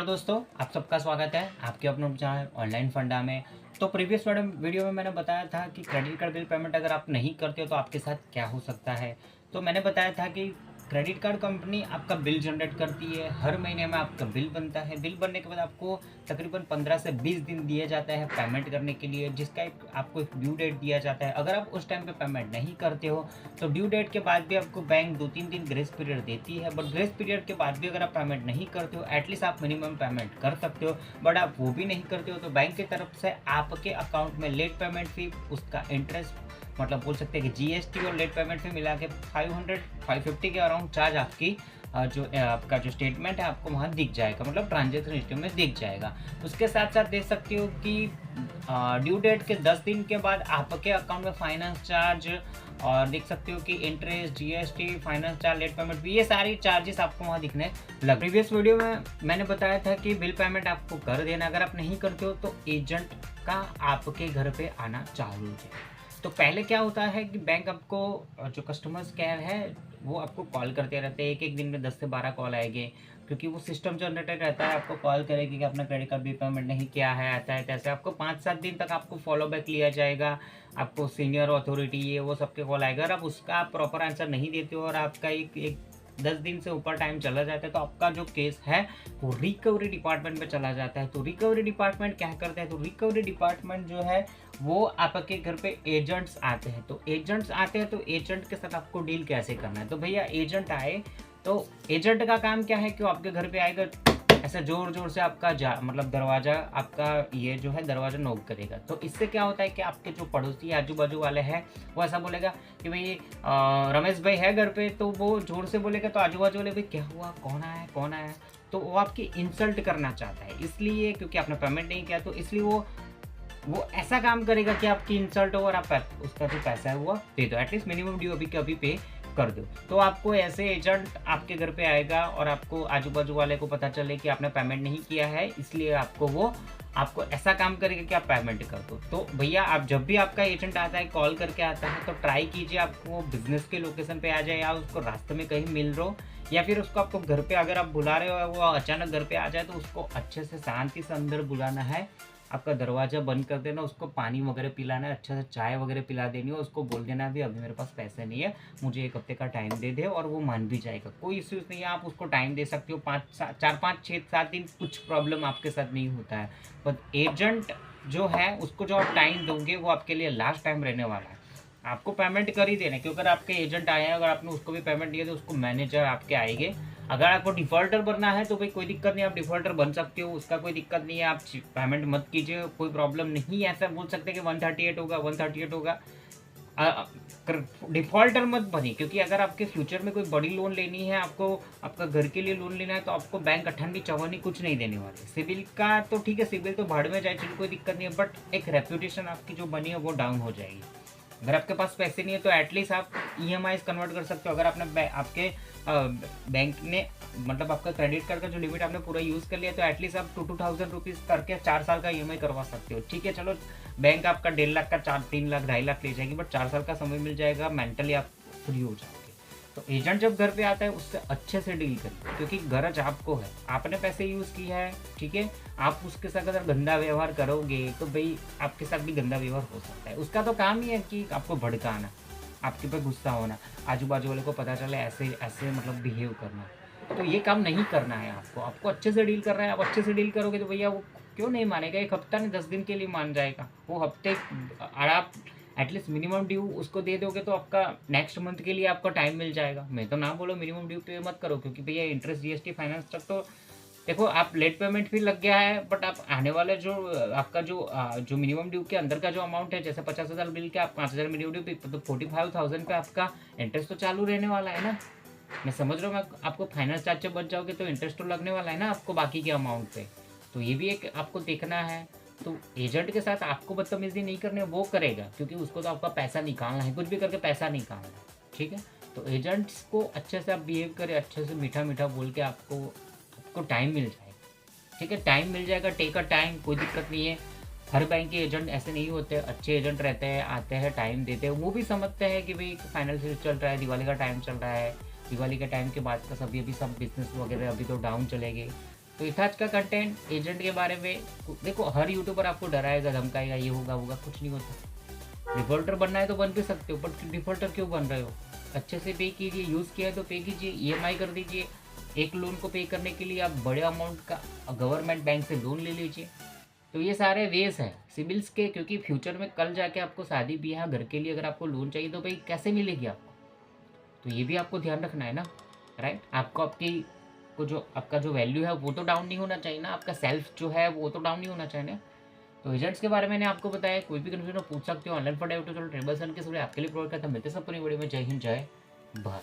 नमस्कार दोस्तों, आप सबका स्वागत है आपके अपने चैनल ऑनलाइन फंडा में। तो प्रीवियस वीडियो में मैंने बताया था कि क्रेडिट कार्ड बिल पेमेंट अगर आप नहीं करते हो तो आपके साथ क्या हो सकता है। तो मैंने बताया था कि क्रेडिट कार्ड कंपनी आपका बिल जनरेट करती है, हर महीने में आपका बिल बनता है। बिल बनने के बाद आपको तकरीबन 15 से 20 दिन दिए जाता है पेमेंट करने के लिए, जिसका आपको एक ड्यू डेट दिया जाता है। अगर आप उस टाइम पे पेमेंट नहीं करते हो तो ड्यू डेट के बाद भी आपको बैंक 2-3 दिन ग्रेस पीरियड देती है। बट ग्रेस पीरियड के बाद भी अगर आप पेमेंट नहीं करते हो, एटलीस्ट आप मिनिमम पेमेंट कर सकते हो। बट आप वो भी नहीं करते हो तो बैंक की तरफ से आपके अकाउंट में लेट पेमेंट फी, उसका इंटरेस्ट, मतलब बोल सकते हैं कि जीएसटी और लेट पेमेंट फी मिला के 550 के अराउंड चार्ज आपकी आपका जो स्टेटमेंट है आपको वहाँ दिख जाएगा, मतलब ट्रांजेक्शन हिस्ट्री में दिख जाएगा। उसके साथ साथ देख सकते हो कि ड्यू डेट के 10 दिन के बाद आपके अकाउंट में फाइनेंस चार्ज और देख सकते हो कि interest, GST, finance charge, late payment भी, ये सारी चार्जेस आपको वहाँ दिखने लग। प्रीवियस वीडियो में मैंने बताया था कि बिल पेमेंट आपको कर देना, अगर आप नहीं करते हो तो एजेंट का आपके घर पे आना चालू हो जाए। तो पहले क्या होता है कि बैंक आपको, जो कस्टमर्स केयर है वो आपको कॉल करते रहते हैं। एक दिन में 10 से 12 कॉल आएंगे, क्योंकि वो सिस्टम जनरेटेड रहता है। आपको कॉल करेगी कि अपना क्रेडिट कार्ड बिल पेमेंट नहीं किया है, ऐसा है तैसे। आपको 5-7 दिन तक आपको फॉलो बैक लिया जाएगा, आपको सीनियर अथॉरिटी ये वो सबके कॉल आएगा। अगर आप उसका प्रॉपर आंसर नहीं देते हो और आपका एक 10 दिन से ऊपर टाइम चला जाता है तो आपका जो केस है वो रिकवरी डिपार्टमेंट में चला जाता है। तो रिकवरी डिपार्टमेंट क्या करता है, तो रिकवरी डिपार्टमेंट जो है वो आपके घर पे एजेंट्स आते हैं। तो एजेंट्स आते हैं तो एजेंट के साथ आपको डील कैसे करना है। तो भैया एजेंट आए तो एजेंट का काम क्या है कि वो आपके घर पे आएगा, ऐसा जोर जोर से आपका मतलब दरवाज़ा, आपका ये जो है दरवाज़ा नॉक करेगा। तो इससे क्या होता है कि आपके जो पड़ोसी आजू बाजू वाले हैं वो ऐसा बोलेगा कि भाई रमेश भाई है घर पे, तो वो जोर से बोलेगा तो आजू बाजू वाले भाई क्या हुआ, कौन आया कौन आया। तो वो आपकी इंसल्ट करना चाहता है, इसलिए क्योंकि आपने पेमेंट नहीं किया, तो इसलिए वो ऐसा काम करेगा कि आपकी इंसल्ट हो और आप उसका जो पैसा है वो दे दो, एटलीस्ट मिनिमम ड्यू अभी के अभी पे कर दो। तो आपको ऐसे एजेंट आपके घर पे आएगा और आपको आजू बाजू वाले को पता चले कि आपने पेमेंट नहीं किया है, इसलिए आपको ऐसा काम करेगा कि आप पेमेंट कर दो। तो भैया आप जब भी आपका एजेंट आता है, कॉल करके आता है, तो ट्राई कीजिए आपको बिजनेस के लोकेशन पे आ जाए, या उसको रास्ते में कहीं मिल रहा हो, या फिर उसको आपको घर पे अगर आप बुला रहे हो वो अचानक घर पे आ जाए तो उसको अच्छे से शांति से अंदर बुलाना है, आपका दरवाज़ा बंद कर देना, उसको पानी वगैरह पिलाना है, अच्छा से चाय वगैरह पिला देनी है, उसको बोल देना भी अभी मेरे पास पैसे नहीं है, मुझे 1 हफ्ते का टाइम दे दे, और वो मान भी जाएगा। कोई इश्यूज़ नहीं है, आप उसको टाइम दे सकते हो 4-5-6-7 दिन, कुछ प्रॉब्लम आपके साथ नहीं होता है। पर एजेंट जो है उसको जो आप टाइम दोगे वो आपके लिए लास्ट टाइम रहने वाला है। आपको पेमेंट कर ही देना, क्योंकि अगर आपके एजेंट आए हैं, अगर आपने उसको भी पेमेंट दिया तो उसको मैनेजर आपके आएंगे। अगर आपको डिफ़ॉल्टर बनना है तो भाई कोई दिक्कत नहीं, आप डिफ़ॉल्टर बन सकते हो, उसका कोई दिक्कत नहीं है, आप पेमेंट मत कीजिए, कोई प्रॉब्लम नहीं है। ऐसा बोल सकते हैं कि 138 होगा, 138 होगा। डिफ़ॉल्टर मत बनिए, क्योंकि अगर आपके फ्यूचर में कोई बड़ी लोन लेनी है, आपको आपका घर के लिए लोन लेना है, तो आपको बैंक 98-54 कुछ नहीं देने वाले। सिविल का तो ठीक है, सिविल तो भाड़ में जाए, चलो कोई दिक्कत नहीं है, बट एक रेपुटेशन आपकी जो बनी है वो डाउन हो जाएगी। अगर आपके पास पैसे नहीं है तो एटलीस्ट आप ईएमआई कन्वर्ट कर सकते हो। अगर आपने आपके बैंक ने, मतलब आपका क्रेडिट कार्ड का जो लिमिट आपने पूरा यूज़ कर लिया, तो एटलीस्ट आप 2,000 रुपीज़ करके 4 साल का ईएमआई करवा सकते हो। ठीक है, चलो बैंक आपका 1.5 लाख का 3 लाख 2.5 लाख ले जाएगी, बट 4 साल का समय मिल जाएगा, मेंटली आप फ्री हो जाओगे। तो एजेंट जब घर पे आता है उससे अच्छे से डील करिए, क्योंकि गरज आपको है, आपने पैसे यूज़ किया है, ठीक है। आप उसके साथ अगर गंदा व्यवहार करोगे तो भाई आपके साथ भी गंदा व्यवहार हो सकता है। उसका तो काम ही है कि आपको भड़काना, आपके पे गुस्सा होना, आजू बाजू वाले को पता चले, ऐसे ऐसे मतलब बिहेव करना। तो ये काम नहीं करना है आपको अच्छे से डील करना है। आप अच्छे से डील करोगे तो भैया वो क्यों नहीं मानेगा, 1 हफ्ता नहीं 10 दिन के लिए मान जाएगा वो हफ्ते। और आप एटलीस्ट मिनिमम ड्यू उसको दे दोगे तो आपका नेक्स्ट मंथ के लिए आपको टाइम मिल जाएगा। मैं तो ना बोलो मिनिमम ड्यू पे मत करो, क्योंकि भैया इंटरेस्ट, जीएसटी, फाइनेंस तक तो देखो आप लेट पेमेंट भी लग गया है, बट आप आने वाले जो आपका जो मिनिमम ड्यू के अंदर का जो अमाउंट है, जैसे 50,000 बिल के आप 5,000 मिनिमम ड्यू पे, तो 45,000 पे आपका इंटरेस्ट तो चालू रहने वाला है ना। मैं समझ रहा हूँ, मैं आपको फाइनेंस चार्ज से बच जाओगे तो इंटरेस्ट तो लगने वाला है ना आपको बाकी के अमाउंट पे। तो ये भी एक आपको देखना है। तो एजेंट के साथ आपको बदतमीजी नहीं करनी है, वो करेगा, क्योंकि उसको तो आपका पैसा निकालना है, कुछ भी करके पैसा निकालना है, ठीक है। तो एजेंट्स को अच्छे से आप बिहेव करें, अच्छे से मीठा मीठा बोल के आपको टाइम मिल जाएगा, ठीक है। टाइम मिल जाएगा, टेक अ टाइम, कोई दिक्कत नहीं है। हर बैंक के एजेंट ऐसे नहीं होते, अच्छे एजेंट रहते हैं, आते हैं, टाइम देते हैं, वो भी समझते हैं कि भाई फाइनेंशियल चल रहा है, दिवाली का टाइम चल रहा है, दिवाली के टाइम के बाद का अभी सब बिजनेस वगैरह अभी तो डाउन चलेंगे, तो ये था आज का कंटेंट एजेंट के बारे में। देखो हर यूट्यूबर आपको डराएगा, धमकाएगा, ये होगा होगा, कुछ नहीं होता। डिफ़ॉल्टर बनना है तो बन भी सकते हो, बट डिफ़ॉल्टर क्यों बन रहे हो? अच्छे से पे कीजिए, यूज़ किया है तो पे कीजिए, ईएमआई कर दीजिए। एक लोन को पे करने के लिए आप बड़े अमाउंट का गवर्नमेंट बैंक से लोन ले लीजिए। तो ये सारे वेज हैं सिबिल्स के, क्योंकि फ्यूचर में कल जाके आपको शादी ब्याह घर के लिए अगर आपको लोन चाहिए तो भाई कैसे मिलेगी आपको? तो ये भी आपको ध्यान रखना है ना, राइट? आपको आपकी को जो आपका जो वैल्यू है वो तो डाउन नहीं होना चाहिए ना, आपका सेल्फ जो है वो तो डाउन नहीं होना चाहिए ना। तो एजेंट्स के बारे में मैंने आपको बताया, कोई भी कंफ्यूजन पूछ सकते हो। ऑनलाइन फंड यूट्यूब चैनल ट्रेबल सन के आपके लिए प्रोवाइड करता है। मिलते हैं सब पूरी वीडियो में। जय हिंद, जय भारत।